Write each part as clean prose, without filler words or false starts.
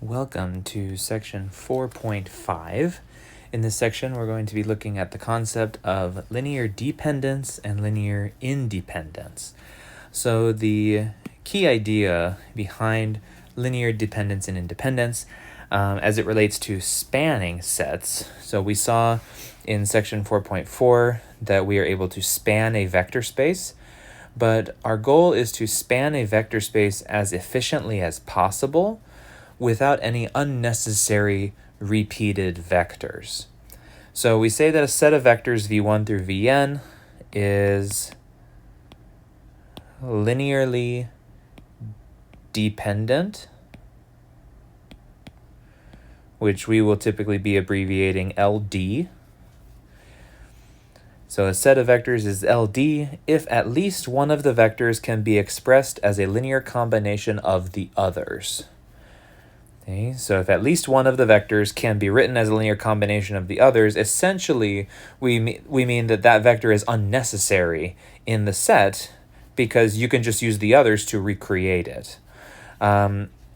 Welcome to section 4.5. In this section, we're going to be looking at the concept of linear dependence and linear independence. So the key idea behind linear dependence and independence as it relates to spanning sets. So we saw in section 4.4 that we are able to span a vector space, but our goal is to span a vector space as efficiently as possible without any unnecessary repeated vectors. So we say that a set of vectors v1 through vn is linearly dependent, which we will typically be abbreviating LD. So a set of vectors is LD if at least one of the vectors can be expressed as a linear combination of the others. Okay, so if at least one of the vectors can be written as a linear combination of the others, essentially we mean that that vector is unnecessary in the set because you can just use the others to recreate it.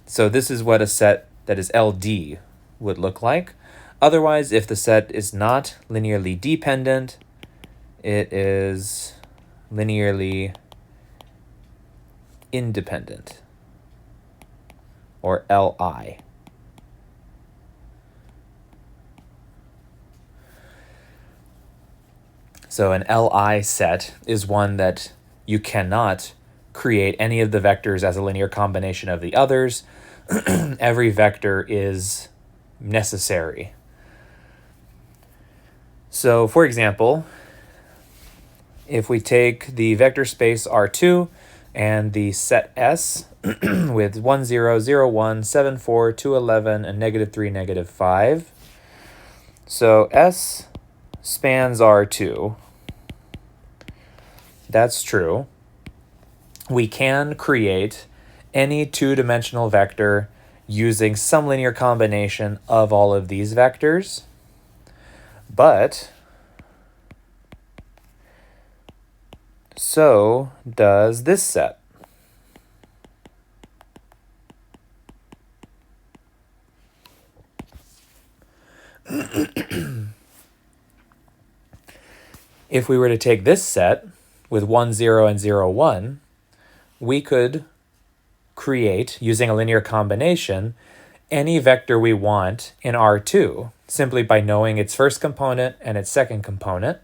So this is what a set that is LD would look like. Otherwise, if the set is not linearly dependent, it is linearly independent, or Li. So an Li set is one that you cannot create any of the vectors as a linear combination of the others. Every vector is necessary. So for example, if we take the vector space R2 and the set S with 1, 0, 0, 1, 7, 4, 2, 11, and -3, -5. So S spans R2. That's true. We can create any two-dimensional vector using some linear combination of all of these vectors, but so does this set. If we were to take this set with 1, 0, and 0, 1, we could create, using a linear combination, any vector we want in R2, simply by knowing its first component and its second component.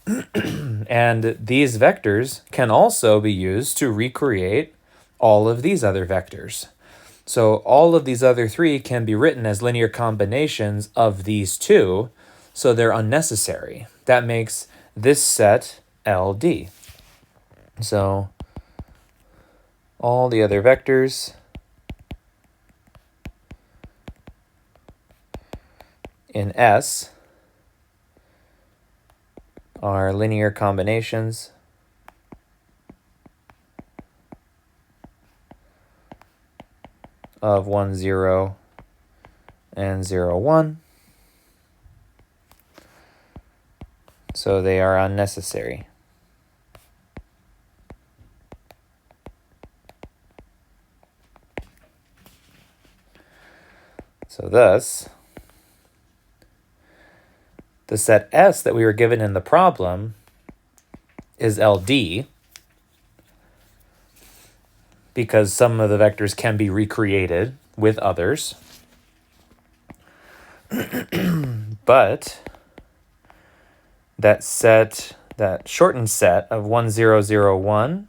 And these vectors can also be used to recreate all of these other vectors. So all of these other three can be written as linear combinations of these two, so they're unnecessary. That makes this set LD. So all the other vectors in S are linear combinations of 1, 0, and 0, 1. So they are unnecessary. So thus, the set S that we were given in the problem is LD because some of the vectors can be recreated with others. But that set, that shortened set of 1, 0, 0, 1,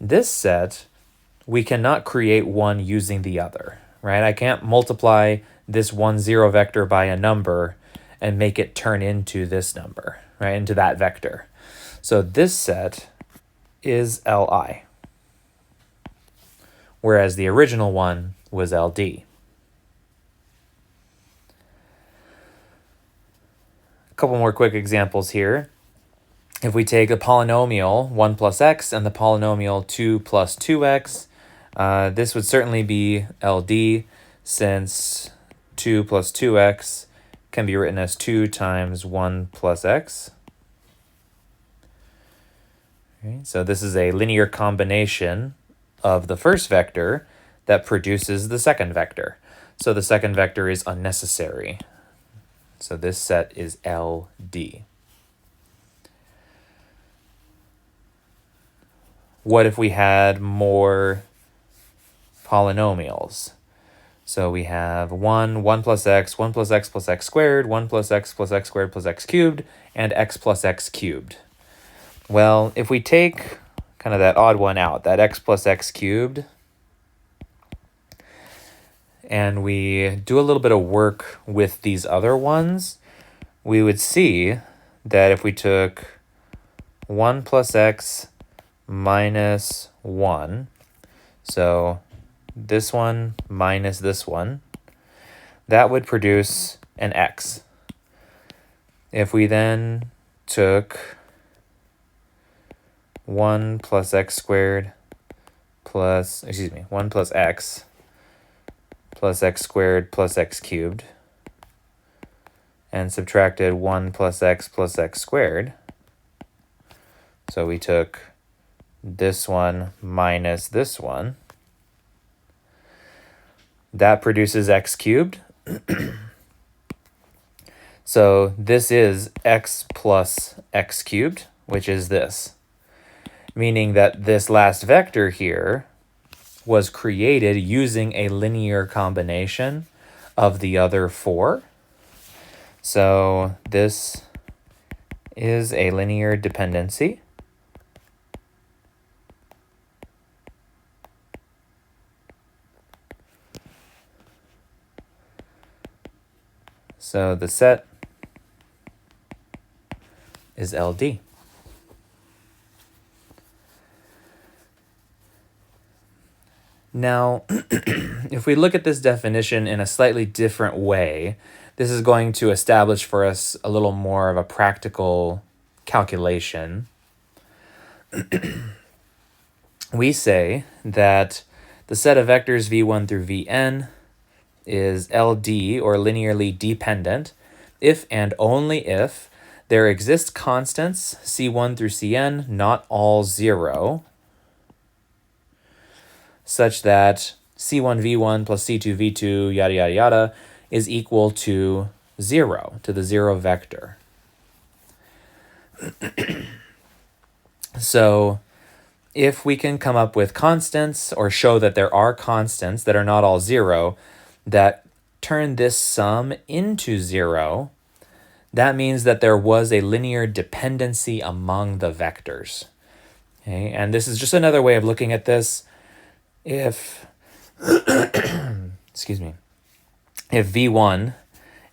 this set, we cannot create one using the other, right? I can't multiply this 1, 0 vector by a number and make it turn into this number, right, into that vector. So this set is Li, whereas the original one was LD. A couple more quick examples here. If we take a polynomial 1 plus x and the polynomial 2 plus 2x, this would certainly be LD since 2 plus 2x can be written as 2 times 1 plus x. Okay, so this is a linear combination of the first vector that produces the second vector. So the second vector is unnecessary. So this set is LD. What if we had more polynomials? So we have 1 plus x, 1 plus x plus x squared, 1 plus x squared plus x cubed, and x plus x cubed. Well, if we take kind of that odd one out, that x plus x cubed, and we do a little bit of work with these other ones, we would see that if we took 1 plus x minus 1, so this one minus this one, that would produce an x. If we then took 1 plus x squared plus, 1 plus x squared plus x cubed, and subtracted 1 plus x squared, so we took this one minus this one, that produces x cubed. So this is x plus x cubed, which is this, meaning that this last vector here was created using a linear combination of the other four. So this is a linear dependency. So the set is LD. Now, if we look at this definition in a slightly different way, this is going to establish for us a little more of a practical calculation. We say that the set of vectors v1 through vn is LD, or linearly dependent, if and only if there exist constants c1 through cn, not all 0, such that c1 v1 plus c2 v2 yada yada yada is equal to 0, to the 0 vector. So if we can come up with constants, or show that there are constants that are not all 0, that turn this sum into 0, that means that there was a linear dependency among the vectors. Okay, and this is just another way of looking at this. If excuse me, if v1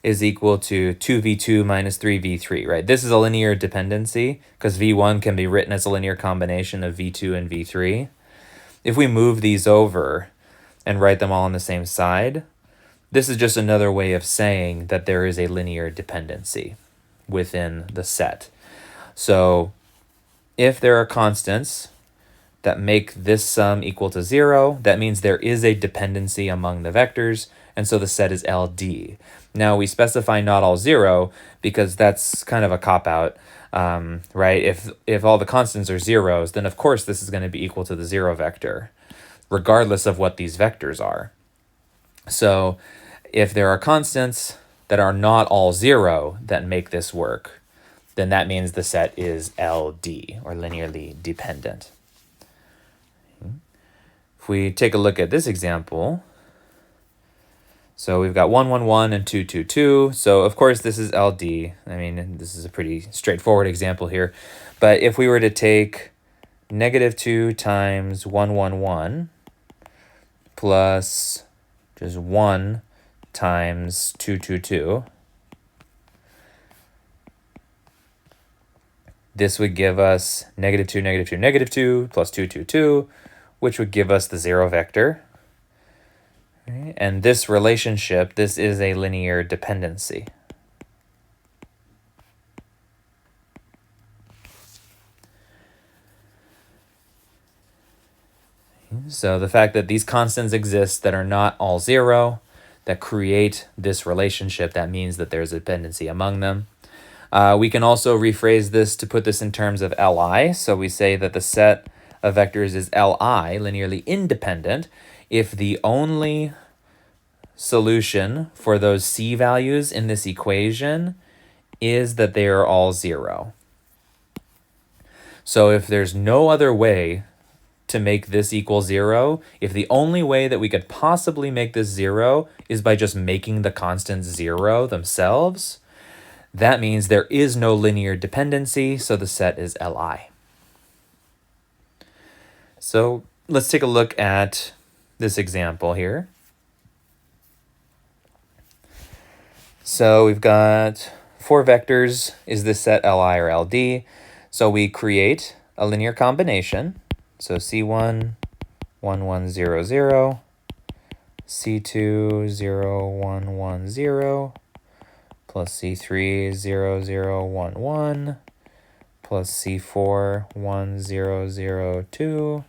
is equal to 2v2 minus 3v3, right? This is a linear dependency because v1 can be written as a linear combination of v2 and v3. If we move these over and write them all on the same side, this is just another way of saying that there is a linear dependency within the set. So if there are constants that make this sum equal to 0, that means there is a dependency among the vectors, and so the set is LD. Now we specify not all 0 because that's kind of a cop-out, right? If all the constants are zeros, then of course this is going to be equal to the 0 vector, regardless of what these vectors are. So if there are constants that are not all 0 that make this work, then that means the set is LD, or linearly dependent. If we take a look at this example, so we've got 1, 1, 1, and 2, 2, 2. So of course this is LD. I mean, this is a pretty straightforward example here. But if we were to take -2 times 1, 1, 1 plus just 1 times 2, 2, 2, this would give us -2, -2, -2 plus 2, 2, 2, which would give us the 0 vector. Okay. And this relationship, this is a linear dependency. So the fact that these constants exist that are not all 0, that create this relationship, that means that there's a dependency among them. We can also rephrase this to put this in terms of Li. So we say that the set of vectors is Li, linearly independent, if the only solution for those C values in this equation is that they are all 0. So if there's no other way to make this equal 0, if the only way that we could possibly make this 0 is by just making the constants 0 themselves, that means there is no linear dependency, so the set is Li. So let's take a look at this example here. So we've got 4 vectors. Is this set Li or LD? So we create a linear combination. So C1, 1, 1, 0, 0, C2, 0, 1, 1, 0, plus C3, 0, 0, 1, 1, plus C4, 1, 0, 0, 2,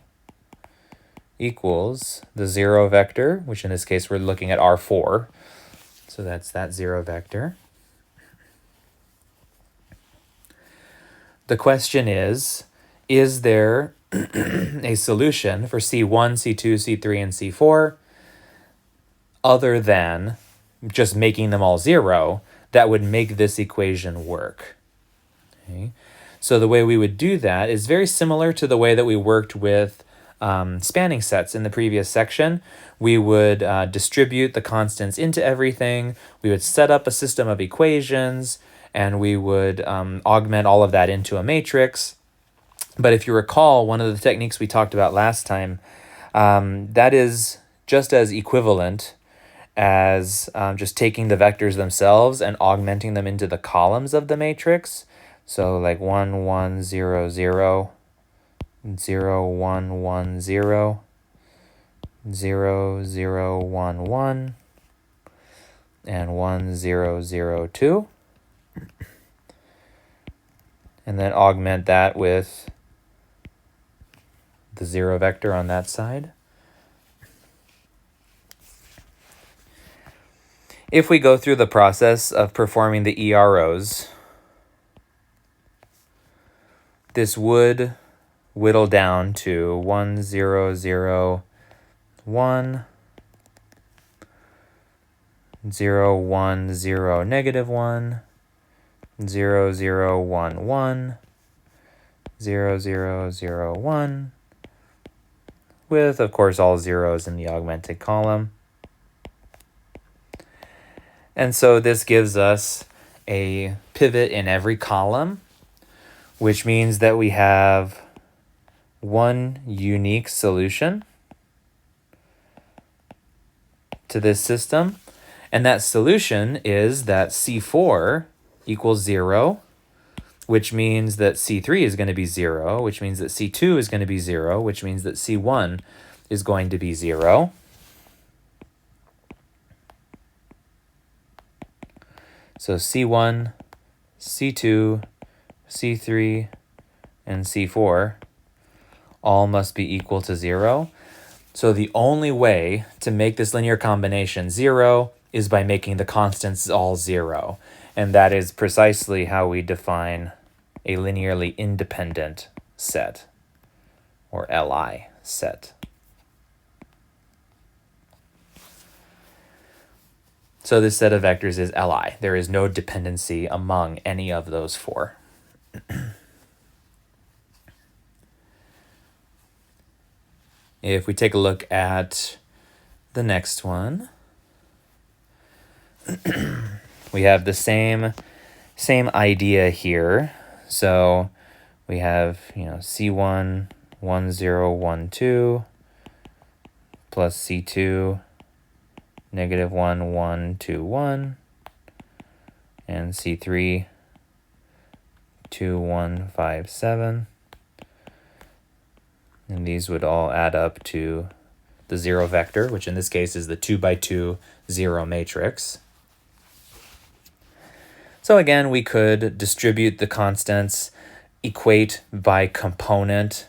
equals the 0 vector, which in this case we're looking at R4. So that's that 0 vector. The question is there a solution for C1, C2, C3, and C4 other than just making them all 0 that would make this equation work? Okay. So the way we would do that is very similar to the way that we worked with spanning sets in the previous section. We would distribute the constants into everything. We would set up a system of equations, and we would augment all of that into a matrix. But if you recall, one of the techniques we talked about last time, that is just as equivalent as just taking the vectors themselves and augmenting them into the columns of the matrix. So like 1, 1, 0, 0, 0, 1, 1, 0, 0, 0, 1, 1, and 1, 0, 0, 2. And then augment that with the 0 vector on that side. If we go through the process of performing the EROs, this would whittle down to 1, 0, 0, 1, 0, 1, 0, negative 1, 0, 0, 1, 1, 0, 0, 0, 1, with, of course, all zeros in the augmented column. And so this gives us a pivot in every column, which means that we have one unique solution to this system. And that solution is that C4 equals 0, which means that C3 is going to be 0, which means that C2 is going to be 0, which means that C1 is going to be 0. So C1, C2, C3, and C4 all must be equal to 0. So the only way to make this linear combination 0 is by making the constants all 0. And that is precisely how we define a linearly independent set, or Li set. So this set of vectors is Li. There is no dependency among any of those 4. If we take a look at the next one, we have the same idea here. So we have, C1, 1, 0, 1, 2, plus C2, negative 1, 1, 2, 1, and C3, 2, 1, 5, 7. And these would all add up to the 0 vector, which in this case is the 2 by 2 0 matrix. So again, we could distribute the constants, equate by component,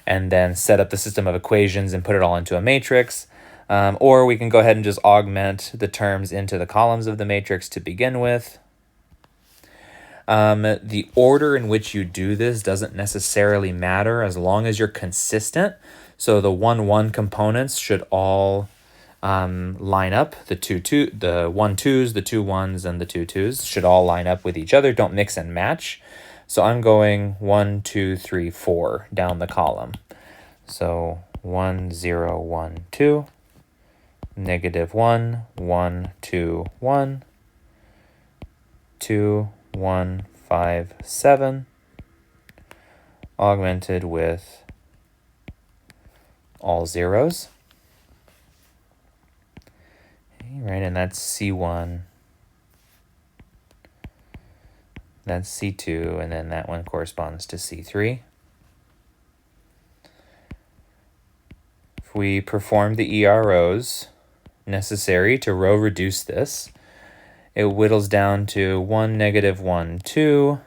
and then set up the system of equations and put it all into a matrix. Or we can go ahead and just augment the terms into the columns of the matrix to begin with. The order in which you do this doesn't necessarily matter as long as you're consistent. So the 1, 1 components should all line up. The 1, 2s, the 2, 1s, and the 2, 2s should all line up with each other. Don't mix and match. So I'm going 1, 2, 3, 4 down the column. So 1, 0, 1, 2, negative 1, 1, 2, 1, 2, 1, 5, 7, augmented with all zeros. Right, and that's C1, that's C2, and then that one corresponds to C3. If we perform the EROs necessary to row reduce this, it whittles down to 1, negative 1, 2,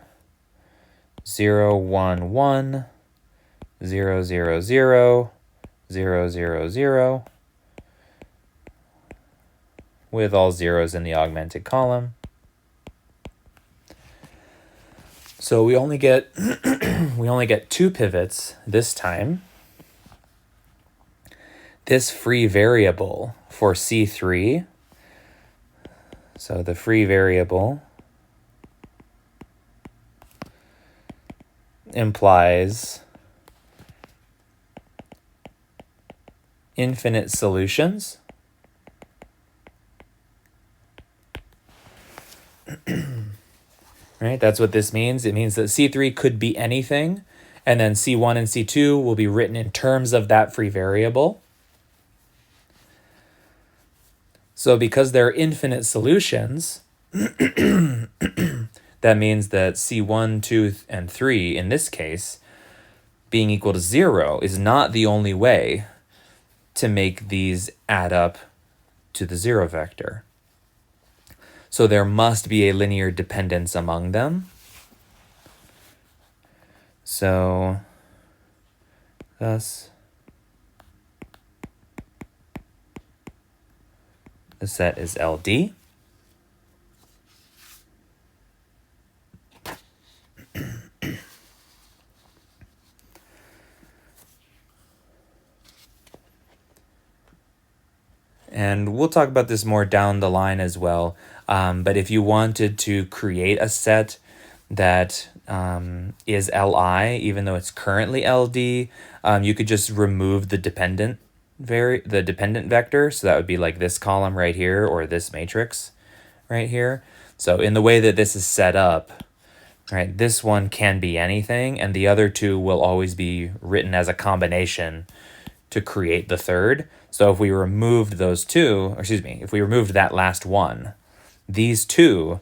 0, 1, 1, 0, 0, 0, 0, 0, 0, with all zeros in the augmented column. So we only get we only get 2 pivots this time. This free variable for C3, so the free variable implies infinite solutions. Right, that's what this means. It means that C3 could be anything, and then C1 and C2 will be written in terms of that free variable. So because they're infinite solutions, that means that C1, 2, and 3, in this case, being equal to 0 is not the only way to make these add up to the 0 vector. So there must be a linear dependence among them. So thus the set is LD. And we'll talk about this more down the line as well. But if you wanted to create a set that is Li, even though it's currently LD, you could just remove the dependent vector. So that would be like this column right here, or this matrix right here. So in the way that this is set up, right, this one can be anything, and the other two will always be written as a combination to create the third. So if we removed those two, or excuse me, if we removed that last one, these two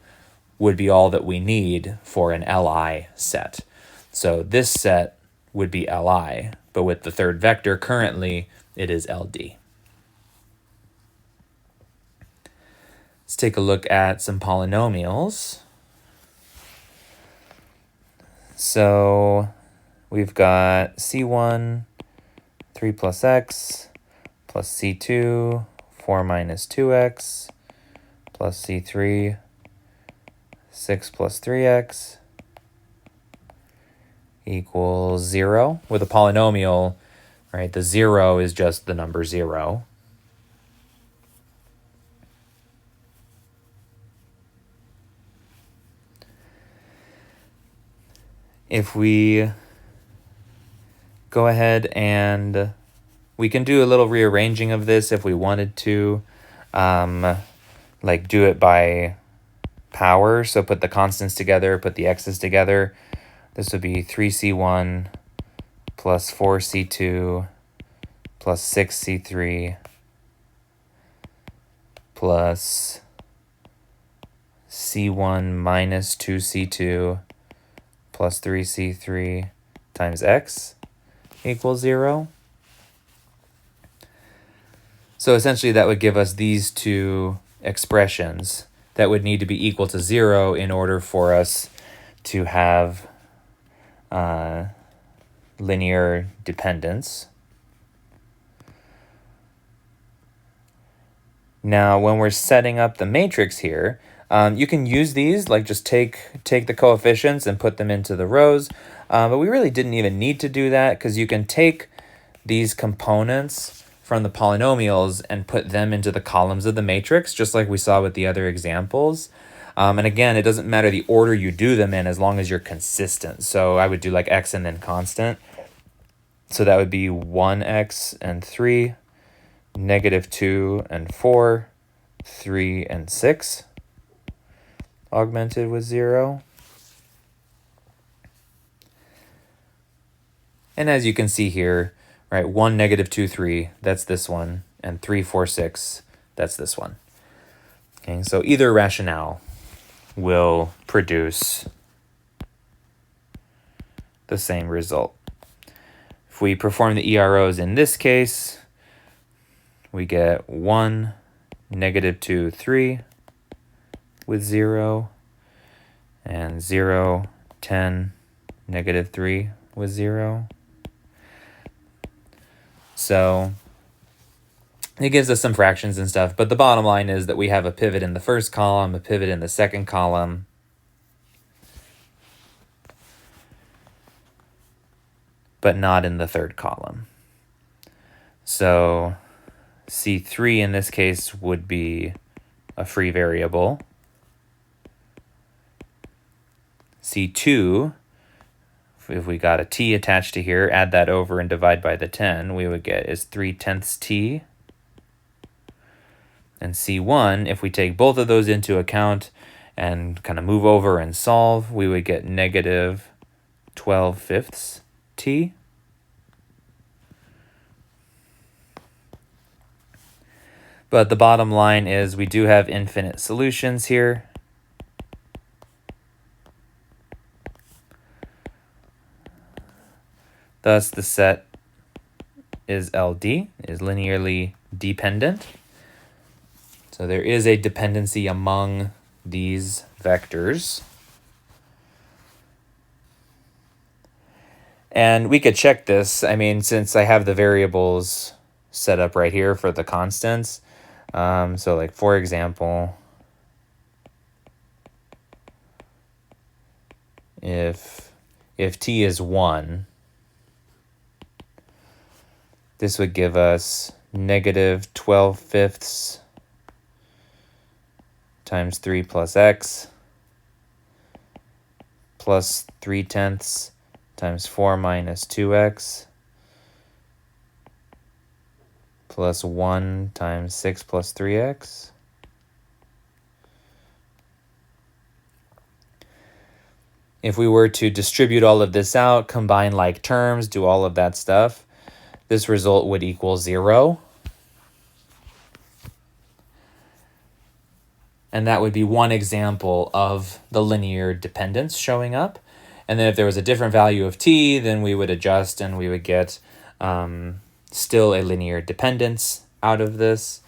would be all that we need for an Li set. So this set would be Li, but with the third vector currently, it is LD. Let's take a look at some polynomials. So we've got C1, 3 plus x, plus C2, 4 minus 2x, plus C3, 6 plus 3x, equals 0. With a polynomial, right, the 0 is just the number 0. If we go ahead and we can do a little rearranging of this if we wanted to, like do it by power. So put the constants together, put the x's together. This would be 3c1 plus 4c2 plus 6c3 plus c1 minus 2c2 plus 3c3 times x equals 0. So essentially that would give us these two expressions that would need to be equal to 0 in order for us to have linear dependence. Now when we're setting up the matrix here, You can use these, like just take the coefficients and put them into the rows, but we really didn't even need to do that because you can take these components from the polynomials and put them into the columns of the matrix, just like we saw with the other examples. And again, it doesn't matter the order you do them in as long as you're consistent. So I would do like x and then constant. So that would be 1x and 3, -2 and 4, 3 and 6, augmented with 0. And as you can see here, right, 1, -2, 3, that's this one, and 3, 4, 6, that's this one. Okay, so either rationale will produce the same result. If we perform the EROs in this case, we get 1, -2, 3 with 0, and 0, 10, -3 with 0. So it gives us some fractions and stuff, but the bottom line is that we have a pivot in the first column, a pivot in the second column, but not in the third column. So C3 in this case would be a free variable. C2, if we got a t attached to here, add that over and divide by the 10, we would get is 3/10 t. And C1, if we take both of those into account and kind of move over and solve, we would get -12/5 t. But the bottom line is we do have infinite solutions here. Thus, the set is LD, is linearly dependent. So there is a dependency among these vectors. And we could check this. I mean, since I have the variables set up right here for the constants. So like, for example, if t is 1, this would give us -12/5 times 3 plus x plus 3/10 times 4 minus 2x plus 1 times 6 plus 3x. If we were to distribute all of this out, combine like terms, do all of that stuff, this result would equal 0. And that would be one example of the linear dependence showing up. And then if there was a different value of t, then we would adjust and we would get still a linear dependence out of this.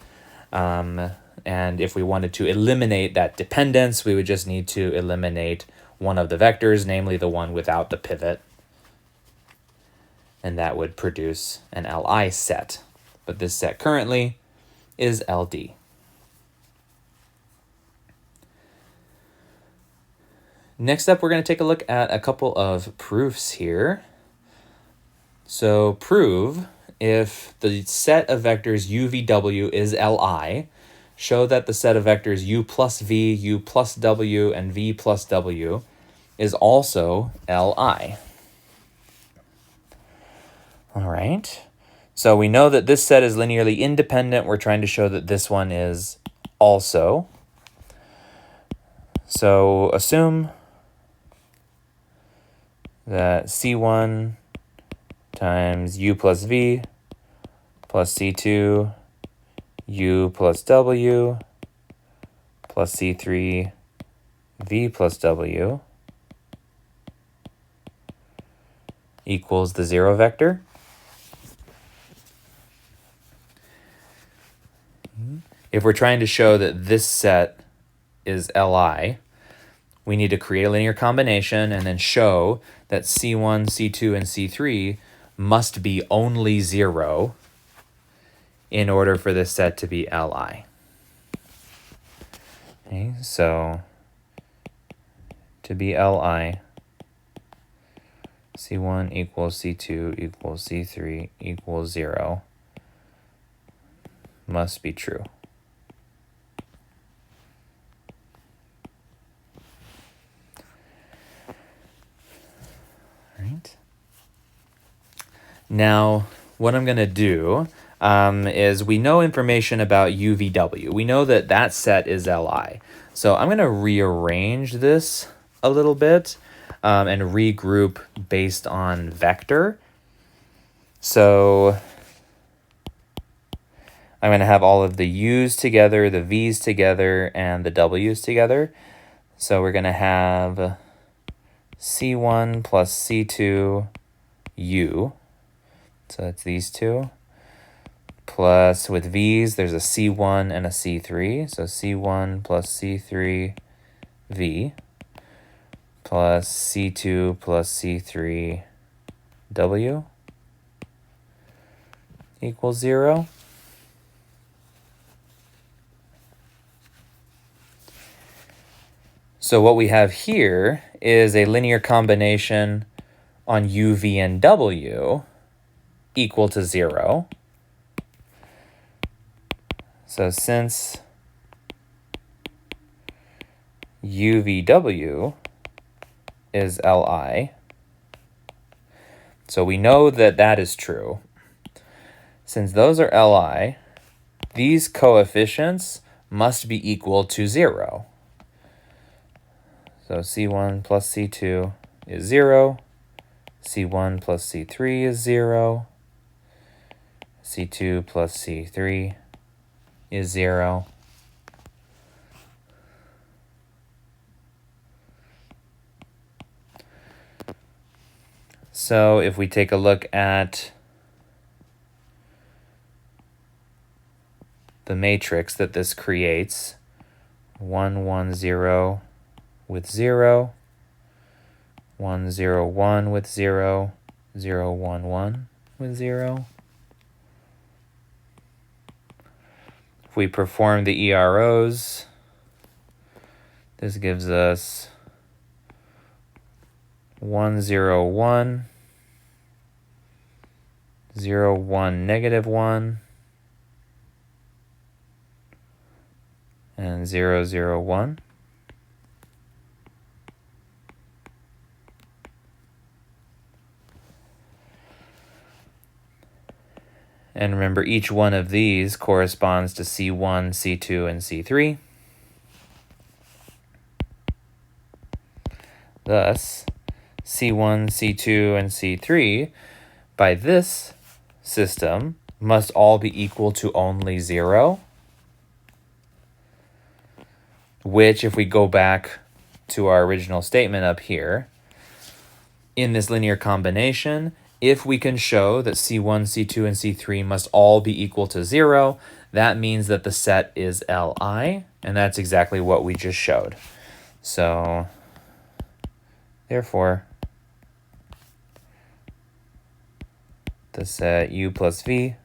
And if we wanted to eliminate that dependence, we would just need to eliminate one of the vectors, namely the one without the pivot. And that would produce an Li set. But this set currently is LD. Next up, we're going to take a look at a couple of proofs here. So prove if the set of vectors u, v, w is Li, show that the set of vectors u plus v, u plus w, and v plus w is also Li. All right. So we know that this set is linearly independent. We're trying to show that this one is also. So assume that C1 times u plus v plus C2 u plus w plus C3 v plus w equals the 0 vector. If we're trying to show that this set is Li, we need to create a linear combination and then show that C1, C2, and C3 must be only 0 in order for this set to be Li. Okay, so to be Li, C1 equals C2 equals C3 equals 0 must be true. All right. Now, what I'm going to do is we know information about UVW. We know that that set is Li. So I'm going to rearrange this a little bit and regroup based on vector. So I'm going to have all of the U's together, the V's together, and the W's together. So we're going to have C1 plus C2 U. So that's these two. Plus, with V's, there's a C1 and a C3. So C1 plus C3 V plus C2 plus C3 W equals 0. So what we have here is a linear combination on U, V, and W equal to 0. So since UVW is Li, so we know that that is true. Since those are Li, these coefficients must be equal to 0. So C1 plus C2 is 0. C1 plus C3 is 0. C2 plus C3 is 0. So if we take a look at the matrix that this creates, 1, 1, 0 with 0, 1, 0, 1 with 0, 0, 1, 1 with 0. If we perform the EROs, this gives us 1, 0, 1, 0, 1, negative 1, and 0, 0, 1. And remember, each one of these corresponds to C1, C2, and C3. Thus, C1, C2, and C3, by this system, must all be equal to only 0, which, if we go back to our original statement up here, in this linear combination, if we can show that C1, C2, and C3 must all be equal to 0, that means that the set is Li, and that's exactly what we just showed. So, therefore, the set U plus V,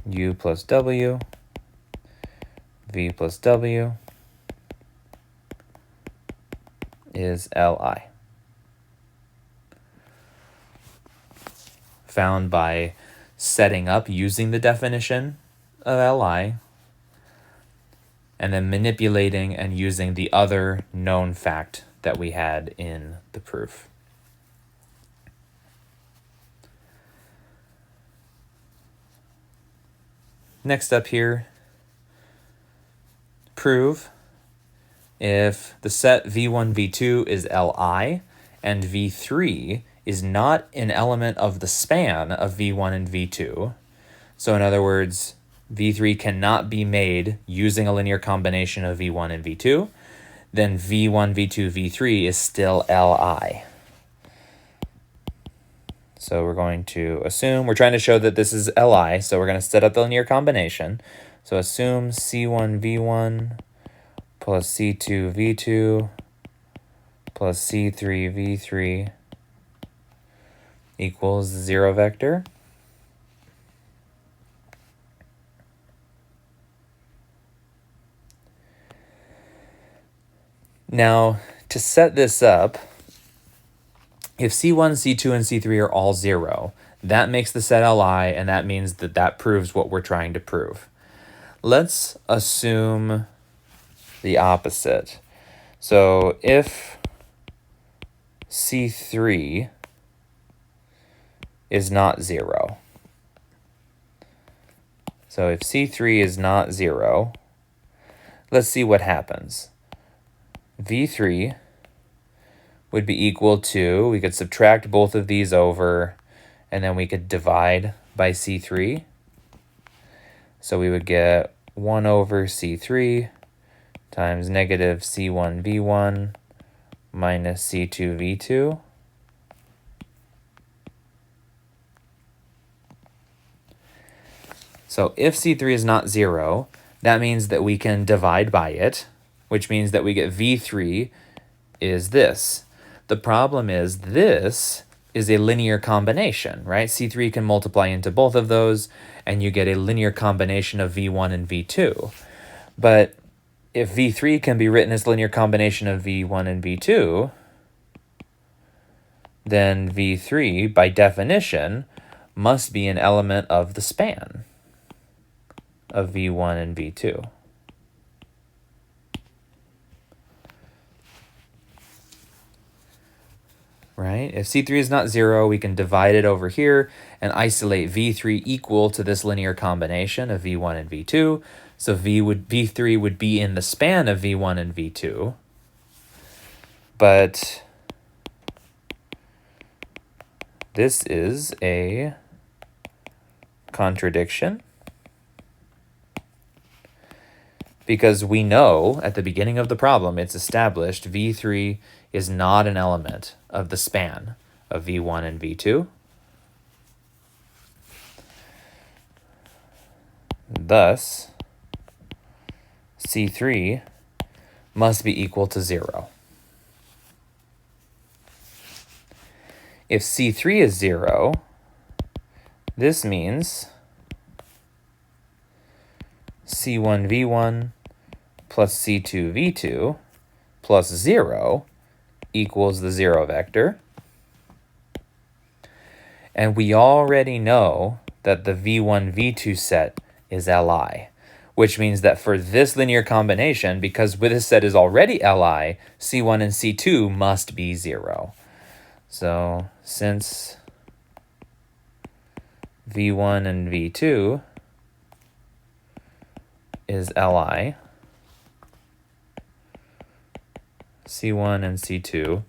U plus W, V plus W is Li. Found by setting up using the definition of Li and then manipulating and using the other known fact that we had in the proof. Next up here, prove if the set V1, V2 is Li and V3 is not an element of the span of V1 and V2. So in other words, V3 cannot be made using a linear combination of V1 and V2, then V1, V2, V3 is still Li. So we're going to assume, we're trying to show that this is Li, so we're going to set up the linear combination. So assume C1, V1 plus C2, V2 plus C3, V3 equals 0 vector. Now, to set this up, if C1, C2, and C3 are all 0, that makes the set Li, and that means that that proves what we're trying to prove. Let's assume the opposite. So if C3 is not 0, so if C3 is not 0, let's see what happens. V3 would be equal to, we could subtract both of these over, and then we could divide by C3. So we would get 1 over C3 times negative C1 V1 minus C2 V2. So if C3 is not 0, that means that we can divide by it, which means that we get V3 is this. The problem is this is a linear combination, right? C3 can multiply into both of those, and you get a linear combination of V1 and V2. But if V3 can be written as linear combination of V1 and V2, then V3, by definition, must be an element of the span of V1 and V2. Right? If C3 is not 0, we can divide it over here and isolate V3 equal to this linear combination of V1 and V2. So V3 would be in the span of V1 and V2. But this is a contradiction, because we know at the beginning of the problem it's established V3 is not an element of the span of V1 and V2. Thus, C3 must be equal to 0. If C3 is 0, this means C1 V1 plus C2 V2 plus 0 equals the 0 vector. And we already know that the V1 V2 set is Li, which means that for this linear combination, because this set is already Li, C1 and C2 must be 0. So since V1 and V2 is Li, C1 and C2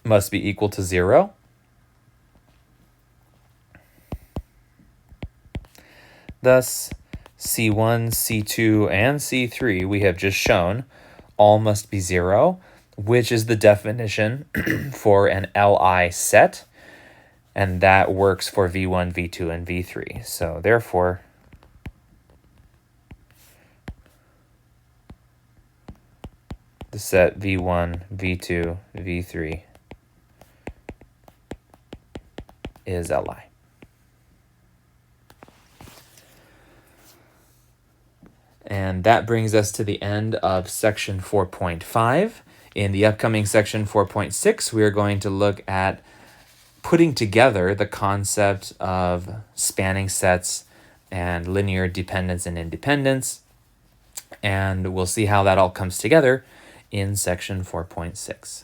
must be equal to 0. Thus, C1, C2, and C3, we have just shown, all must be 0, which is the definition for an Li set, and that works for V1, V2, and V3. So therefore, the set V1, V2, V3 is Li. And that brings us to the end of section 4.5. In the upcoming section 4.6, we are going to look at putting together the concept of spanning sets and linear dependence and independence. And we'll see how that all comes together in section 4.6.